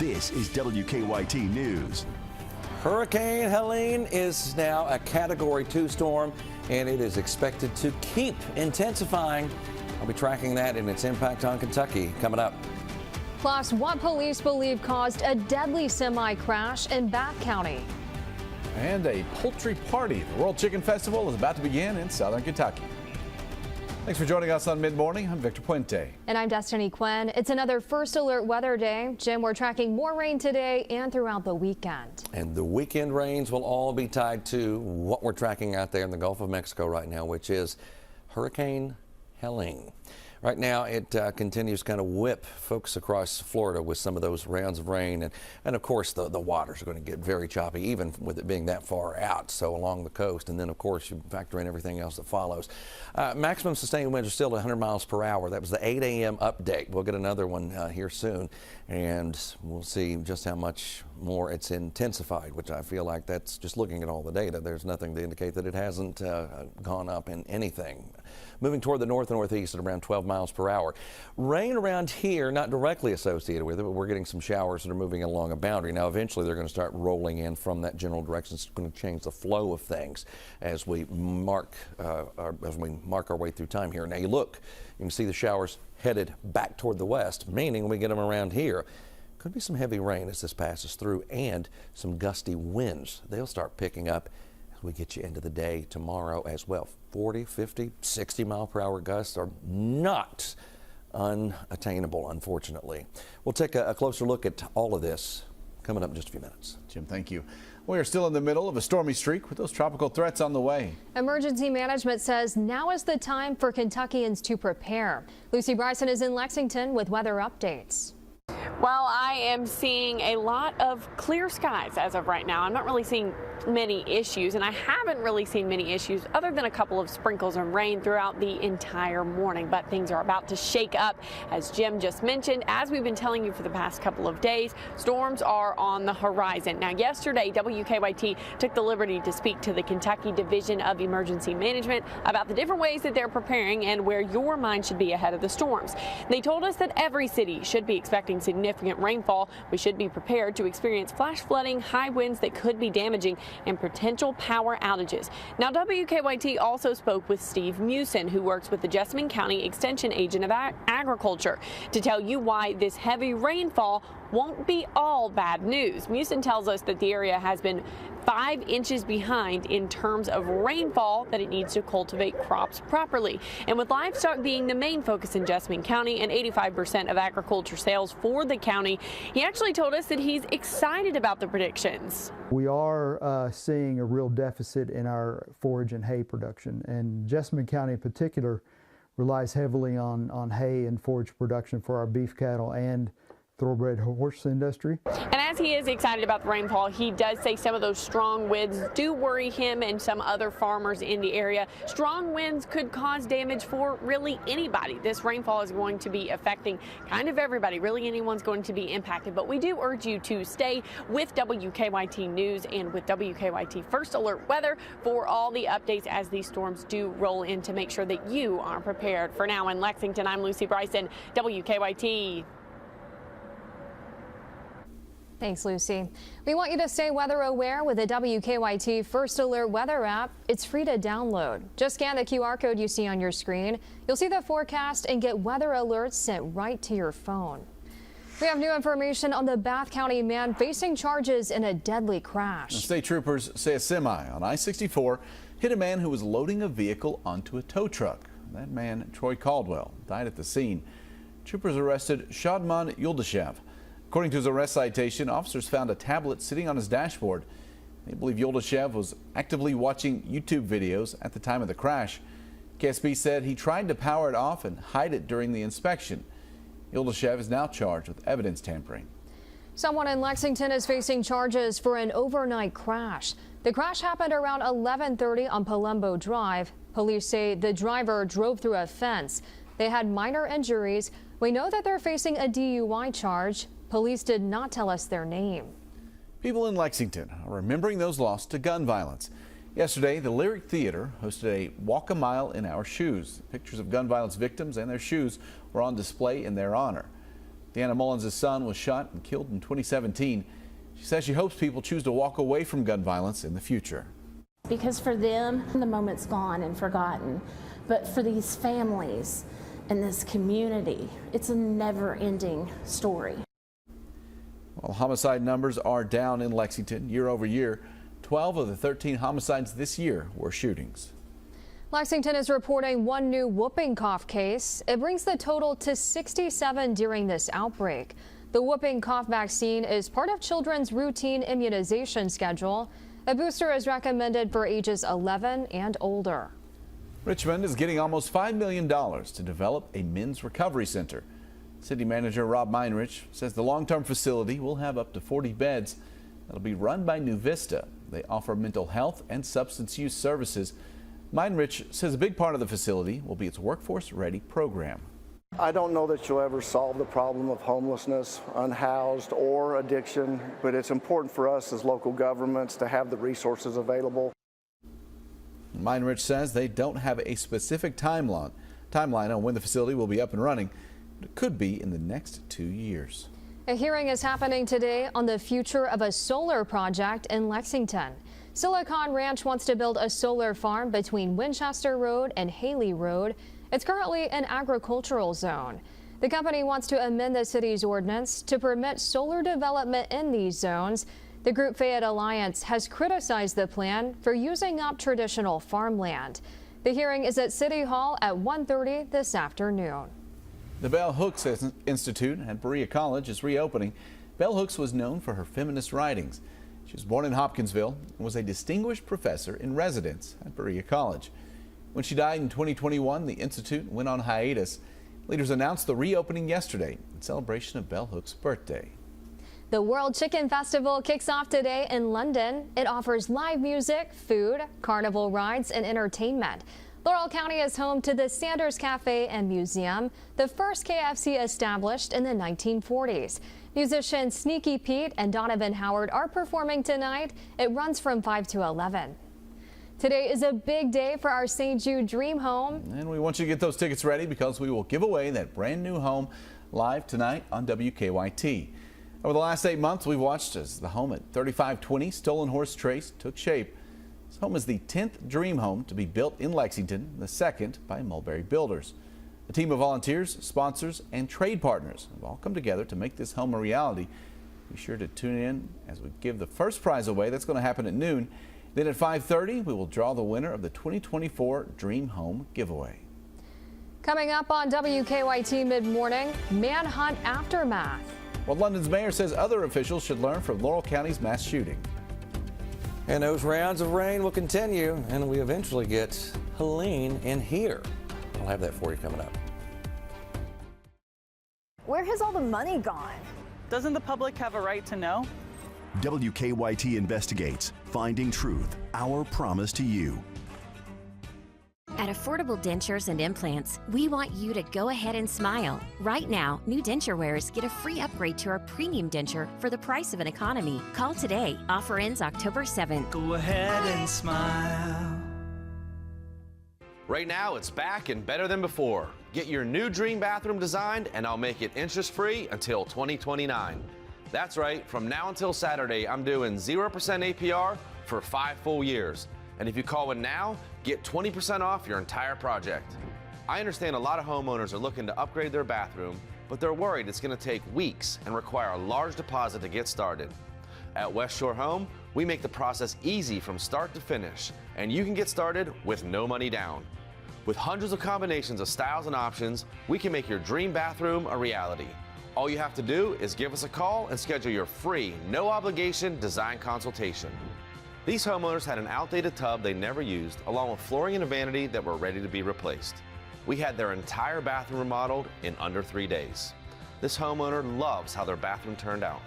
This is WKYT News. Hurricane Helene is now a Category 2 storm, and it is expected to keep intensifying. I'll be tracking that and its impact on Kentucky coming up. Plus, what police believe caused a deadly semi-crash in Bath County. And a poultry party. The World Chicken Festival is about to begin in southern Kentucky. Thanks for joining us on Mid-Morning. I'm Victor Puente. And I'm Destiny Quinn. It's another First Alert weather day. Jim, we're tracking more rain today and throughout the weekend. And the weekend rains will all be tied to what we're tracking out there in the Gulf of Mexico right now, which is Hurricane Helene. Right now, it continues to kind of whip folks across Florida with some of those rounds of rain. And of course, the waters are going to get very choppy, even with it being that far out, so along the coast. And then, of course, you factor in everything else that follows. Maximum sustained winds are still at 100 miles per hour. That was the 8 a.m. update. We'll get another one here soon, and we'll see just how much more it's intensified, which I feel like that's just looking at all the data. There's nothing to indicate that it hasn't gone up in anything. Moving toward the north and northeast at around 12 miles per hour. Rain around here, not directly associated with it, but we're getting some showers that are moving along a boundary. Now, eventually, they're going to start rolling in from that general direction. It's going to change the flow of things as we mark our way through time here. Now, you can see the showers headed back toward the west, meaning when we get them around here, could be some heavy rain as this passes through and some gusty winds. They'll start picking up as we get you into the day tomorrow as well. 40, 50, 60 mile per hour gusts are not unattainable, unfortunately. We'll take a closer look at all of this coming up in just a few minutes. Jim, thank you. We are still in the middle of a stormy streak with those tropical threats on the way. Emergency management says now is the time for Kentuckians to prepare. Lucy Bryson is in Lexington with weather updates. Well, I am seeing a lot of clear skies as of right now. I'm not really seeing many issues, and I haven't really seen many issues other than a couple of sprinkles and rain throughout the entire morning. But things are about to shake up, as Jim just mentioned. As we've been telling you for the past couple of days, storms are on the horizon. Now, yesterday, WKYT took the liberty to speak to the Kentucky Division of Emergency Management about the different ways that they're preparing and where your mind should be ahead of the storms. They told us that every city should be expecting significant rainfall. We should be prepared to experience flash flooding, high winds that could be damaging, and potential power outages. Now, WKYT also spoke with Steve Musin, who works with the Jessamine County Extension Agent of Agriculture, to tell you why this heavy rainfall won't be all bad news. Musin tells us that the area has been 5 inches behind in terms of rainfall that it needs to cultivate crops properly. And with livestock being the main focus in Jessamine County and 85% of agriculture sales for the county, he actually told us that he's excited about the predictions. We are seeing a real deficit in our forage and hay production, and Jessamine County in particular relies heavily on hay and forage production for our beef cattle and thoroughbred horse industry. And as he is excited about the rainfall, he does say some of those strong winds do worry him and some other farmers in the area. Strong winds could cause damage for really anybody. This rainfall is going to be affecting kind of everybody. Really, anyone's going to be impacted. But we do urge you to stay with WKYT News and with WKYT First Alert Weather for all the updates as these storms do roll in, to make sure that you are prepared. For now in Lexington, I'm Lucy Bryson, WKYT. Thanks, Lucy. We want you to stay weather aware with the WKYT First Alert Weather app. It's free to download. Just scan the QR code you see on your screen. You'll see the forecast and get weather alerts sent right to your phone. We have new information on the Bath County man facing charges in a deadly crash. State troopers say a semi on I-64 hit a man who was loading a vehicle onto a tow truck. That man, Troy Caldwell, died at the scene. Troopers arrested Shadman Yuldashev. According to his arrest citation, officers found a tablet sitting on his dashboard. They believe Yuldashev was actively watching YouTube videos at the time of the crash. KSB said he tried to power it off and hide it during the inspection. Yuldashev is now charged with evidence tampering. Someone in Lexington is facing charges for an overnight crash. The crash happened around 11:30 on Palumbo Drive. Police say the driver drove through a fence. They had minor injuries. We know that they're facing a DUI charge. Police did not tell us their name. People in Lexington are remembering those lost to gun violence. Yesterday, the Lyric Theater hosted a Walk a Mile in Our Shoes. Pictures of gun violence victims and their shoes were on display in their honor. Deanna Mullins' son was shot and killed in 2017. She says she hopes people choose to walk away from gun violence in the future. Because for them, the moment's gone and forgotten. But for these families and this community, it's a never-ending story. While homicide numbers are down in Lexington year over year, 12 of the 13 homicides this year were shootings. Lexington is reporting one new whooping cough case. It brings the total to 67 during this outbreak. The whooping cough vaccine is part of children's routine immunization schedule. A booster is recommended for ages 11 and older. Richmond is getting almost $5 million to develop a men's recovery center. City Manager Rob Meinrich says the long-term facility will have up to 40 beds. That'll be run by New Vista. They offer mental health and substance use services. Meinrich says a big part of the facility will be its Workforce Ready program. I don't know that you'll ever solve the problem of homelessness, unhoused, or addiction, but it's important for us as local governments to have the resources available. Meinrich says they don't have a specific timeline on when the facility will be up and running, but it could be in the next 2 years. A hearing is happening today on the future of a solar project in Lexington. Silicon Ranch wants to build a solar farm between Winchester Road and Haley Road. It's currently an agricultural zone. The company wants to amend the city's ordinance to permit solar development in these zones. The group Fayette Alliance has criticized the plan for using up traditional farmland. The hearing is at City Hall at 1:30 this afternoon. The Bell Hooks Institute at Berea College is reopening. Bell Hooks was known for her feminist writings. She was born in Hopkinsville and was a distinguished professor in residence at Berea College. When she died in 2021, the institute went on hiatus. Leaders announced the reopening yesterday in celebration of Bell Hooks' birthday. The World Chicken Festival kicks off today in London. It offers live music, food, carnival rides, and entertainment. Laurel County is home to the Sanders Cafe and Museum, the first KFC established in the 1940s. Musicians Sneaky Pete and Donovan Howard are performing tonight. It runs from 5 to 11. Today is a big day for our St. Jude Dream Home. And we want you to get those tickets ready because we will give away that brand new home live tonight on WKYT. Over the last 8 months, we've watched as the home at 3520 Stolen Horse Trace took shape. This home is the 10th dream home to be built in Lexington, the second by Mulberry Builders. A team of volunteers, sponsors, and trade partners have all come together to make this home a reality. Be sure to tune in as we give the first prize away. That's going to happen at noon. Then at 5:30, we will draw the winner of the 2024 Dream Home Giveaway. Coming up on WKYT Mid-Morning, manhunt aftermath. Well, London's mayor says other officials should learn from Laurel County's mass shooting. And those rounds of rain will continue, and we eventually get Helene in here. I'll have that for you coming up. Where has all the money gone? Doesn't the public have a right to know? WKYT investigates, finding truth, our promise to you. At Affordable Dentures and Implants, we want you to go ahead and smile. Right now, new denture wearers get a free upgrade to our premium denture for the price of an economy. Call today. Offer ends October 7th. Go ahead and smile. Right now, it's back and better than before. Get your new dream bathroom designed, and I'll make it interest-free until 2029. That's right, from now until Saturday, I'm doing 0% APR for 5 full years. And if you call in now, get 20% off your entire project. I understand a lot of homeowners are looking to upgrade their bathroom, but they're worried it's going to take weeks and require a large deposit to get started. At West Shore Home, we make the process easy from start to finish, and you can get started with no money down. With hundreds of combinations of styles and options, we can make your dream bathroom a reality. All you have to do is give us a call and schedule your free, no obligation design consultation. These homeowners had an outdated tub they never used, along with flooring and a vanity that were ready to be replaced. We had their entire bathroom remodeled in under 3 days. This homeowner loves how their bathroom turned out.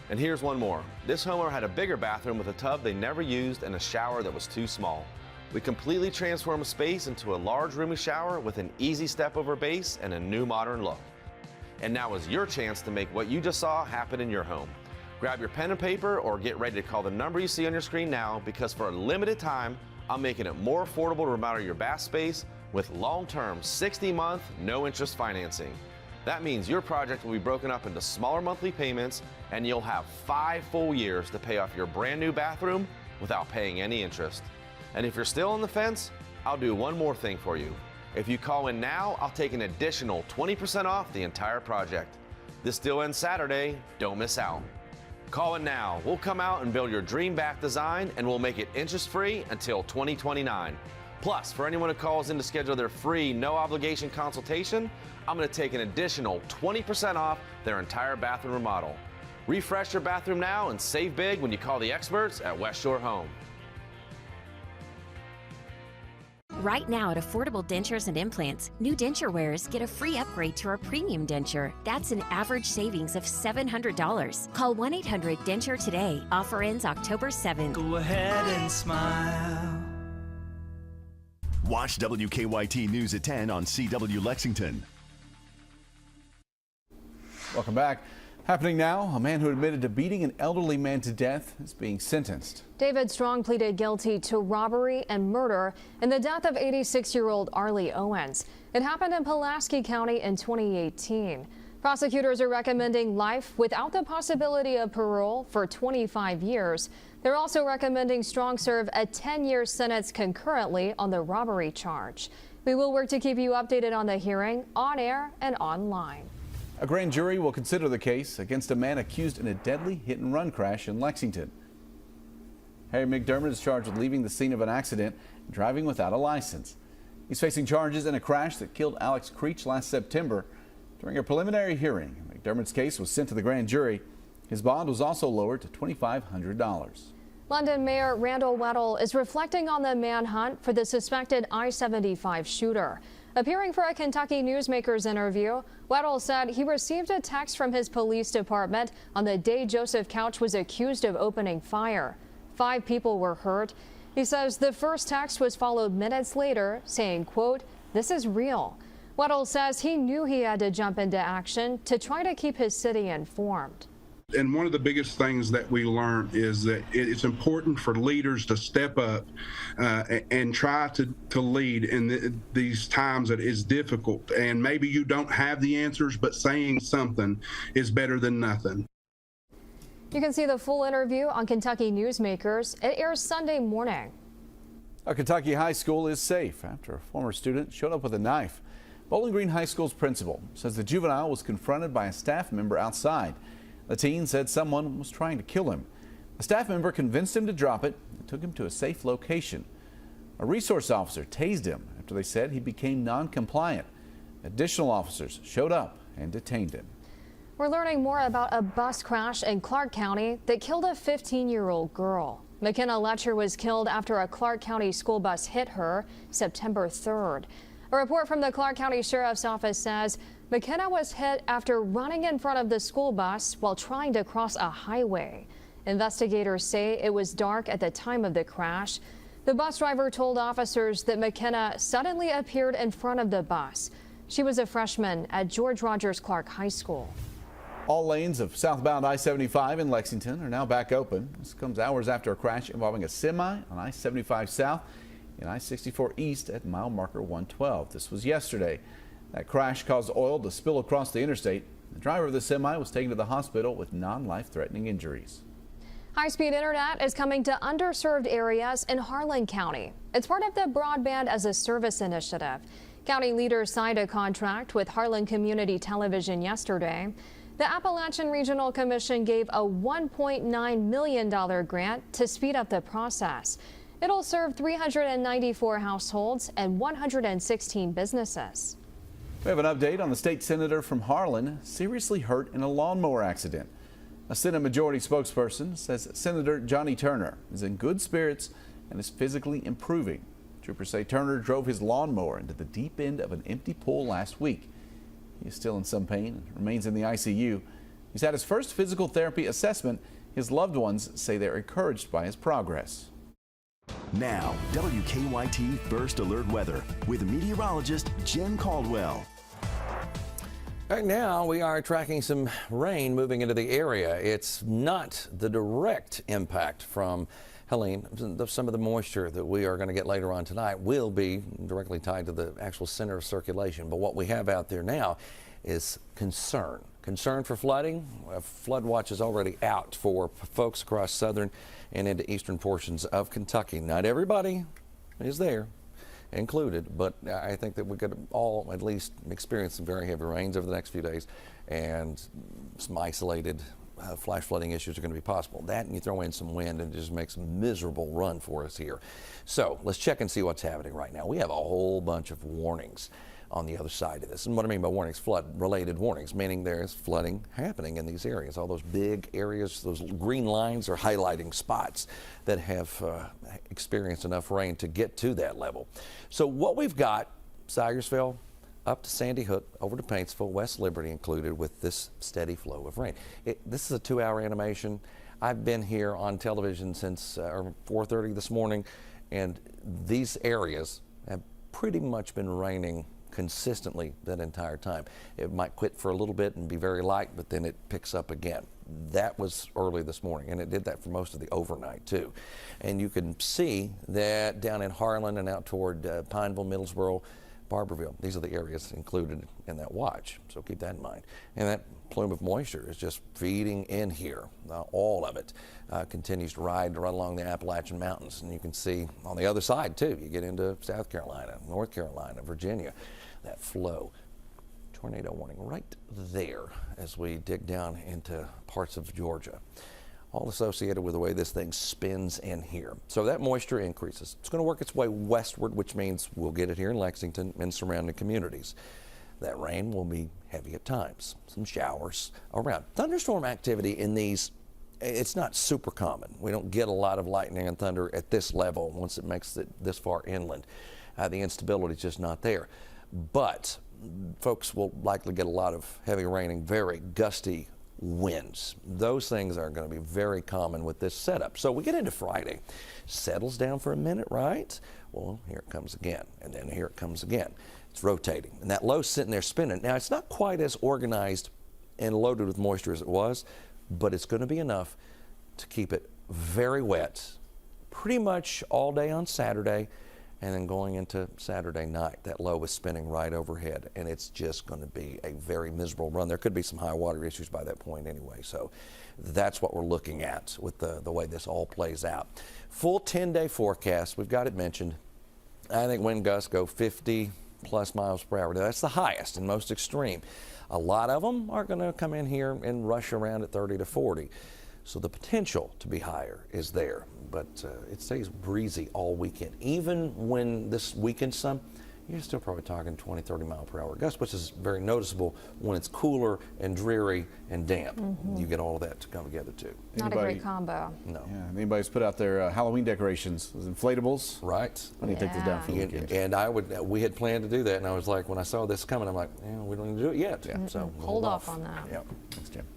And here's one more. This homeowner had a bigger bathroom with a tub they never used and a shower that was too small. We completely transformed a space into a large roomy shower with an easy step over base and a new modern look. And now is your chance to make what you just saw happen in your home. Grab your pen and paper or get ready to call the number you see on your screen now, because for a limited time, I'm making it more affordable to remodel your bath space with long-term 60-month, no-interest financing. That means your project will be broken up into smaller monthly payments, and you'll have 5 full years to pay off your brand new bathroom without paying any interest. And if you're still on the fence, I'll do one more thing for you. If you call in now, I'll take an additional 20% off the entire project. This deal ends Saturday. Don't miss out. Call in now. We'll come out and build your dream bath design, and we'll make it interest-free until 2029. Plus, for anyone who calls in to schedule their free, no-obligation consultation, I'm going to take an additional 20% off their entire bathroom remodel. Refresh your bathroom now and save big when you call the experts at West Shore Home. Right now at Affordable Dentures and Implants, new denture wearers get a free upgrade to our premium denture. That's an average savings of $700. Call 1-800-DENTURE today. Offer ends October 7th. Go ahead and smile. Watch WKYT News at 10 on CW Lexington. Welcome back. Happening now, a man who admitted to beating an elderly man to death is being sentenced. David Strong pleaded guilty to robbery and murder in the death of 86-year-old Arlie Owens. It happened in Pulaski County in 2018. Prosecutors are recommending life without the possibility of parole for 25 years. They're also recommending Strong serve a 10-year sentence concurrently on the robbery charge. We will work to keep you updated on the hearing, on air and online. A grand jury will consider the case against a man accused in a deadly hit-and-run crash in Lexington. Harry McDermott is charged with leaving the scene of an accident and driving without a license. He's facing charges in a crash that killed Alex Creech last September. During a preliminary hearing, McDermott's case was sent to the grand jury. His bond was also lowered to $2,500. London Mayor Randall Weddle is reflecting on the manhunt for the suspected I-75 shooter. Appearing for a Kentucky Newsmakers interview, Weddle said he received a text from his police department on the day Joseph Couch was accused of opening fire. 5 people were hurt. He says the first text was followed minutes later saying, quote, "This is real." Weddle says he knew he had to jump into action to try to keep his city informed. And one of the biggest things that we learned is that it's important for leaders to step up and try to lead in these times that is difficult. And maybe you don't have the answers, but saying something is better than nothing. You can see the full interview on Kentucky Newsmakers. It airs Sunday morning. A Kentucky high school is safe after a former student showed up with a knife. Bowling Green High School's principal says the juvenile was confronted by a staff member outside. The teen said someone was trying to kill him. A staff member convinced him to drop it and took him to a safe location. A resource officer tased him after they said he became non-compliant. Additional officers showed up and detained him. We're learning more about a bus crash in Clark County that killed a 15-year-old girl. McKenna Letcher was killed after a Clark County school bus hit her September 3rd. A report from the Clark County Sheriff's Office says McKenna was hit after running in front of the school bus while trying to cross a highway. Investigators say it was dark at the time of the crash. The bus driver told officers that McKenna suddenly appeared in front of the bus. She was a freshman at George Rogers Clark High School. All lanes of southbound I-75 in Lexington are now back open. This comes hours after a crash involving a semi on I-75 South and I-64 East at mile marker 112. This was yesterday. That crash caused oil to spill across the interstate. The driver of the semi was taken to the hospital with non-life-threatening injuries. High-speed internet is coming to underserved areas in Harlan County. It's part of the Broadband as a Service initiative. County leaders signed a contract with Harlan Community Television yesterday. The Appalachian Regional Commission gave a $1.9 million grant to speed up the process. It'll serve 394 households and 116 businesses. We have an update on the state senator from Harlan seriously hurt in a lawnmower accident. A Senate Majority spokesperson says Senator Johnny Turner is in good spirits and is physically improving. Troopers say Turner drove his lawnmower into the deep end of an empty pool last week. He is still in some pain and remains in the ICU. He's had his first physical therapy assessment. His loved ones say they're encouraged by his progress. Now, WKYT First Alert Weather with meteorologist Jen Caldwell. Right now, we are tracking some rain moving into the area. It's not the direct impact from Helene. Some of the moisture that we are going to get later on tonight will be directly tied to the actual center of circulation. But what we have out there now is concern. Concern for flooding. Flood watch is already out for folks across southern and into eastern portions of Kentucky. Not everybody is there included, but I think that we could all at least experience some very heavy rains over the next few days, and some isolated flash flooding issues are going to be possible. That, and you throw in some wind, and it just makes a miserable run for us here. So let's check and see what's happening right now. We have a whole bunch of warnings on the other side of this. And what I mean by warnings, flood-related warnings, meaning there's flooding happening in these areas. All those big areas, those green lines are highlighting spots that have experienced enough rain to get to that level. So what we've got, Syersville, up to Sandy Hook, over to Paintsville, West Liberty included, with this steady flow of rain. This is a 2-hour animation. I've been here on television since 4:30 this morning, and these areas have pretty much been raining consistently that entire time. It might quit for a little bit and be very light, but then it picks up again. That was early this morning, and it did that for most of the overnight too. And you can see that down in Harlan and out toward Pineville, Middlesboro, Barberville. These are the areas included in that watch, so keep that in mind. And that plume of moisture is just feeding in here. All of it continues to ride right along the Appalachian Mountains, and you can see on the other side too. You get into South Carolina, North Carolina, Virginia, that flow. Tornado warning right there as we dig down into parts of Georgia, all associated with the way this thing spins in here. So that moisture increases. It's going to work its way westward, which means we'll get it here in Lexington and surrounding communities. That rain will be heavy at times, some showers around. Thunderstorm activity in these, it's not super common. We don't get a lot of lightning and thunder at this level once it makes it this far inland. The instability is just not there. But folks will likely get a lot of heavy rain and very gusty winds. Those things are going to be very common with this setup. So we get into Friday. Settles down for a minute, right? Well, here it comes again, and then here it comes again. It's rotating, and that low's sitting there spinning. Now, it's not quite as organized and loaded with moisture as it was, but it's going to be enough to keep it very wet pretty much all day on Saturday. And then going into Saturday night, that low is spinning right overhead, and it's just going to be a very miserable run. There could be some high water issues by that point anyway, so that's what we're looking at with the way this all plays out. Full 10-day forecast, we've got it mentioned. I think wind gusts go 50+ miles per hour. That's the highest and most extreme. A lot of them are going to come in here and rush around at 30 to 40. So the potential to be higher is there, but it stays breezy all weekend. Even when this weekends some, you're still probably talking 20, 30 mile per hour gusts, which is very noticeable when it's cooler and dreary and damp. You get all of that to come together too. Not a great combo. No. Yeah, anybody's put out their Halloween decorations, those inflatables. Right. I need to take this down for the weekend. And we had planned to do that, and I was like, when I saw this coming, I'm like, we don't need to do it yet. Yeah. So hold off on that. Yeah. Thanks, Jim.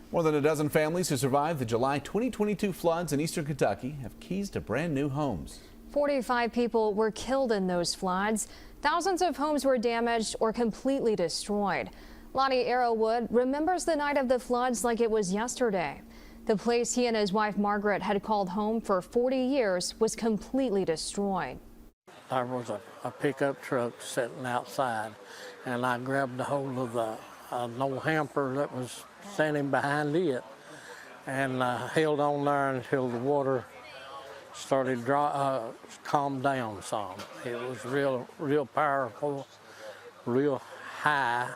More than a dozen families who survived the July 2022 floods in eastern Kentucky have keys to brand new homes. 45 people were killed in those floods. Thousands of homes were damaged or completely destroyed. Lonnie Arrowwood remembers the night of the floods like it was yesterday. The place he and his wife Margaret had called home for 40 years was completely destroyed. There was a pickup truck sitting outside, and I grabbed a hold of the an old hamper that was standing behind it, and held on there until the water started calm down some. It was real powerful, real high.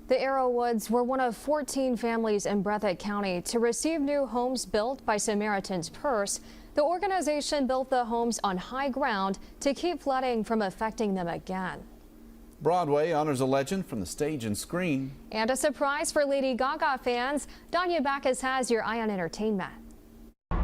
The Arrowwoods were one of 14 families in Breathitt County to receive new homes built by Samaritan's Purse. The organization built the homes on high ground to keep flooding from affecting them again. Broadway honors a legend from the stage and screen. And a surprise for Lady Gaga fans. Danya Backus has your eye on entertainment. You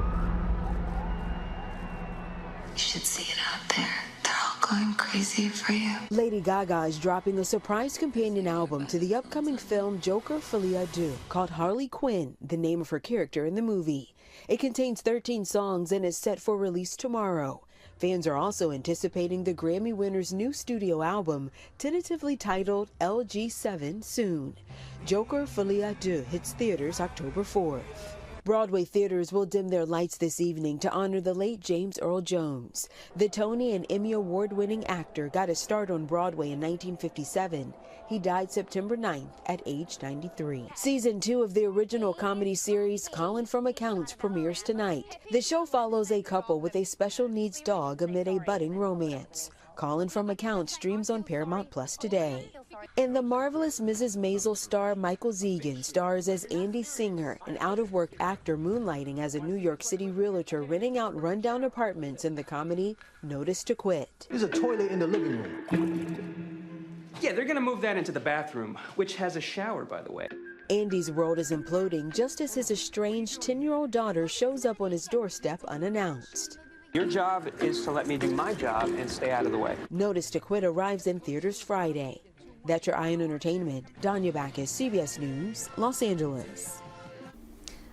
should see it out there. They're all going crazy for you. Lady Gaga is dropping a surprise companion album to the upcoming film Joker Folie à Deux, called Harley Quinn, the name of her character in the movie. It contains 13 songs and is set for release tomorrow. Fans are also anticipating the Grammy winner's new studio album, tentatively titled LG7, soon. Joker Folie à Deux hits theaters October 4th. Broadway theaters will dim their lights this evening to honor the late James Earl Jones. The Tony and Emmy Award-winning actor got his start on Broadway in 1957. He died September 9th at age 93. Season 2 of the original comedy series Colin from Accounts premieres tonight. The show follows a couple with a special needs dog amid a budding romance. Colin from Accounts streams on Paramount Plus today. And the Marvelous Mrs. Maisel star Michael Zegan stars as Andy Singer, an out-of-work actor moonlighting as a New York City realtor renting out rundown apartments in the comedy Notice to Quit. There's a toilet in the living room. Yeah, they're gonna move that into the bathroom, which has a shower, by the way. Andy's world is imploding just as his estranged 10-year-old daughter shows up on his doorstep unannounced. Your job is to let me do my job and stay out of the way. Notice to Quit arrives in theaters Friday. That's your Eye on Entertainment. Danya Backus, CBS News, Los Angeles.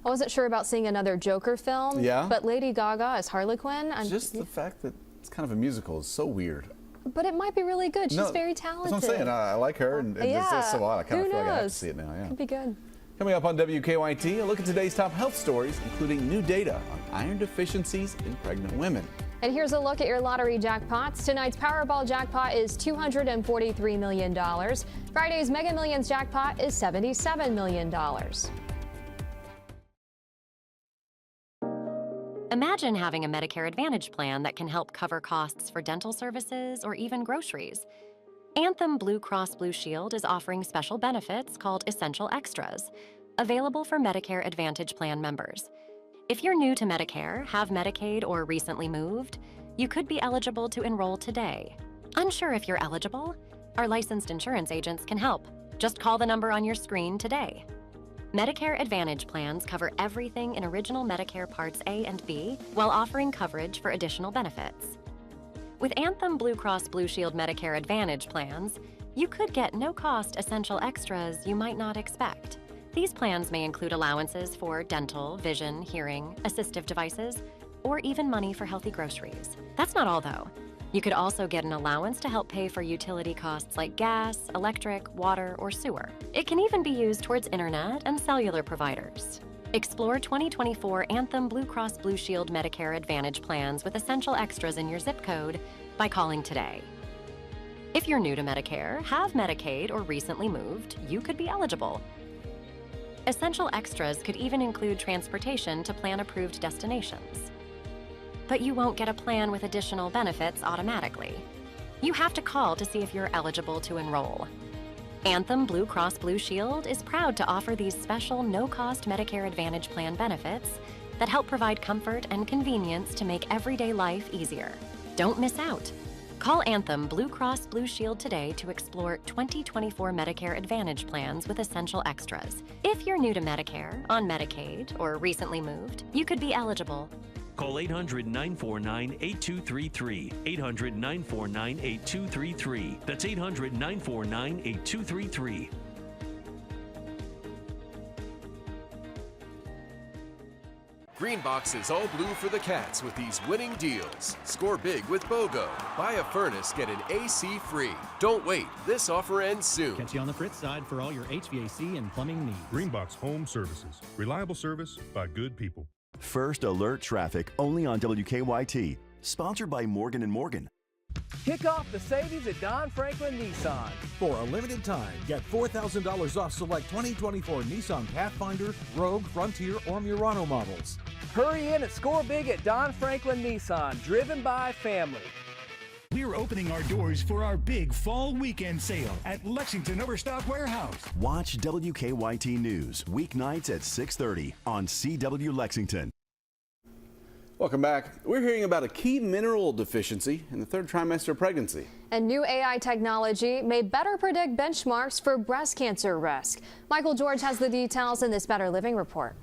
I wasn't sure about seeing another Joker film, Yeah? but Lady Gaga as Harley Quinn. Just the fact that it's kind of a musical is so weird. But it might be really good. She's very talented. That's what I'm saying. I like her, and it's so odd. I kind of feel like I have to see it now. Yeah. Could be good. Coming up on WKYT, a look at today's top health stories, including new data on iron deficiencies in pregnant women. And here's a look at your lottery jackpots. Tonight's Powerball jackpot is $243 million. Friday's Mega Millions jackpot is $77 million. Imagine having a Medicare Advantage plan that can help cover costs for dental services or even groceries. Anthem Blue Cross Blue Shield is offering special benefits called Essential Extras, available for Medicare Advantage plan members. If you're new to Medicare, have Medicaid, or recently moved, you could be eligible to enroll today. Unsure if you're eligible? Our licensed insurance agents can help. Just call the number on your screen today. Medicare Advantage plans cover everything in original Medicare Parts A and B while offering coverage for additional benefits. With Anthem Blue Cross Blue Shield Medicare Advantage plans, you could get no-cost essential extras you might not expect. These plans may include allowances for dental, vision, hearing, assistive devices, or even money for healthy groceries. That's not all, though. You could also get an allowance to help pay for utility costs like gas, electric, water, or sewer. It can even be used towards internet and cellular providers. Explore 2024 Anthem Blue Cross Blue Shield Medicare Advantage plans with essential extras in your zip code by calling today. If you're new to Medicare, have Medicaid, or recently moved, you could be eligible. Essential extras could even include transportation to plan-approved destinations. But you won't get a plan with additional benefits automatically. You have to call to see if you're eligible to enroll. Anthem Blue Cross Blue Shield is proud to offer these special no-cost Medicare Advantage plan benefits that help provide comfort and convenience to make everyday life easier. Don't miss out. Call Anthem Blue Cross Blue Shield today to explore 2024 Medicare Advantage plans with essential extras. If you're new to Medicare, on Medicaid, or recently moved, you could be eligible. Call 800-949-8233. 800-949-8233. That's 800-949-8233. Greenbox is all blue for the Cats with these winning deals. Score big with BOGO. Buy a furnace, get an AC free. Don't wait. This offer ends soon. Catch you on the Fritz side for all your HVAC and plumbing needs. Greenbox Home Services. Reliable service by good people. First Alert Traffic, only on WKYT. Sponsored by Morgan & Morgan. Kick off the savings at Don Franklin Nissan. For a limited time, get $4,000 off select 2024 Nissan Pathfinder, Rogue, Frontier, or Murano models. Hurry in and score big at Don Franklin Nissan, driven by family. We're opening our doors for our big fall weekend sale at Lexington Overstock Warehouse. Watch WKYT News weeknights at 6:30 on CW Lexington. Welcome back. We're hearing about a key mineral deficiency in the third trimester of pregnancy. And new AI technology may better predict benchmarks for breast cancer risk. Michael George has the details in this Better Living report.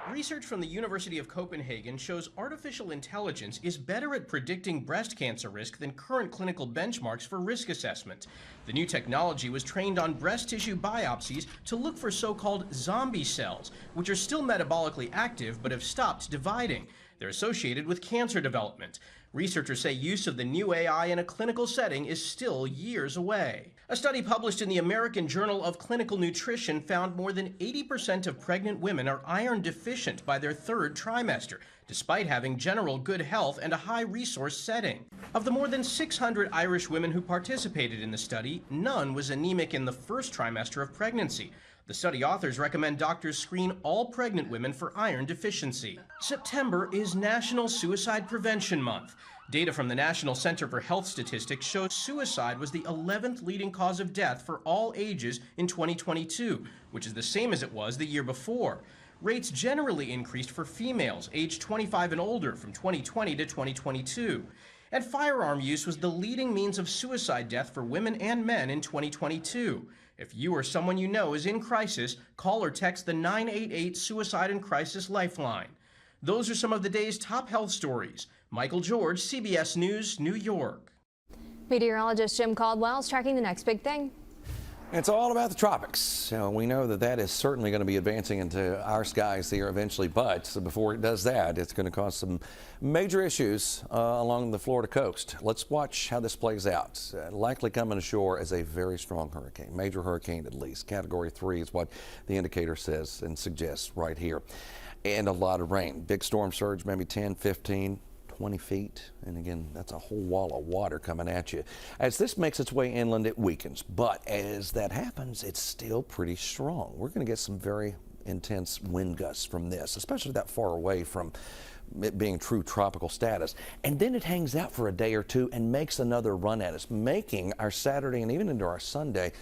Research from the University of Copenhagen shows artificial intelligence is better at predicting breast cancer risk than current clinical benchmarks for risk assessment. The new technology was trained on breast tissue biopsies to look for so-called zombie cells, which are still metabolically active but have stopped dividing. They're associated with cancer development. Researchers say use of the new AI in a clinical setting is still years away. A study published in the American Journal of Clinical Nutrition found more than 80% of pregnant women are iron deficient by their third trimester, despite having general good health and a high resource setting. Of the more than 600 Irish women who participated in the study, none was anemic in the first trimester of pregnancy. The study authors recommend doctors screen all pregnant women for iron deficiency. September is National Suicide Prevention Month. Data from the National Center for Health Statistics shows suicide was the 11th leading cause of death for all ages in 2022, which is the same as it was the year before. Rates generally increased for females aged 25 and older from 2020 to 2022. And firearm use was the leading means of suicide death for women and men in 2022. If you or someone you know is in crisis, call or text the 988 Suicide and Crisis Lifeline. Those are some of the day's top health stories. Michael George, CBS News, New York. Meteorologist Jim Caldwell is tracking the next big thing. It's all about the tropics. So we know that that is certainly going to be advancing into our skies here eventually, but before it does that, it's going to cause some major issues along the Florida coast. Let's watch how this plays out. Likely coming ashore as a very strong hurricane, major hurricane at least. Category 3 is what the indicator says and suggests right here. And a lot of rain. Big storm surge, maybe 10, 15. 20 feet, and again, that's a whole wall of water coming at you. As this makes its way inland, it weakens, but as that happens, it's still pretty strong. We're going to get some very intense wind gusts from this, especially that far away from it being true tropical status. And then it hangs out for a day or two and makes another run at us, making our Saturday and even into our Sunday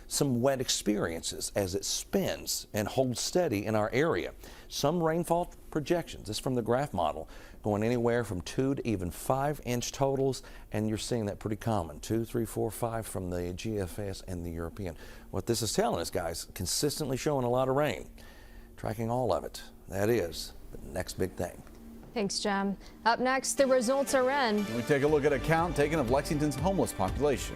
some wet experiences as it spins and holds steady in our area. Some rainfall projections, this is from the graph model, going anywhere from 2 to even 5 inch totals, and you're seeing that pretty common, 2, 3, 4, 5 from the GFS and the European. What this is telling us, guys, consistently showing a lot of rain. Tracking all of it. That is the next big thing. Thanks, Jim. Up next, the results are in. We take a look at a count taken of Lexington's homeless population.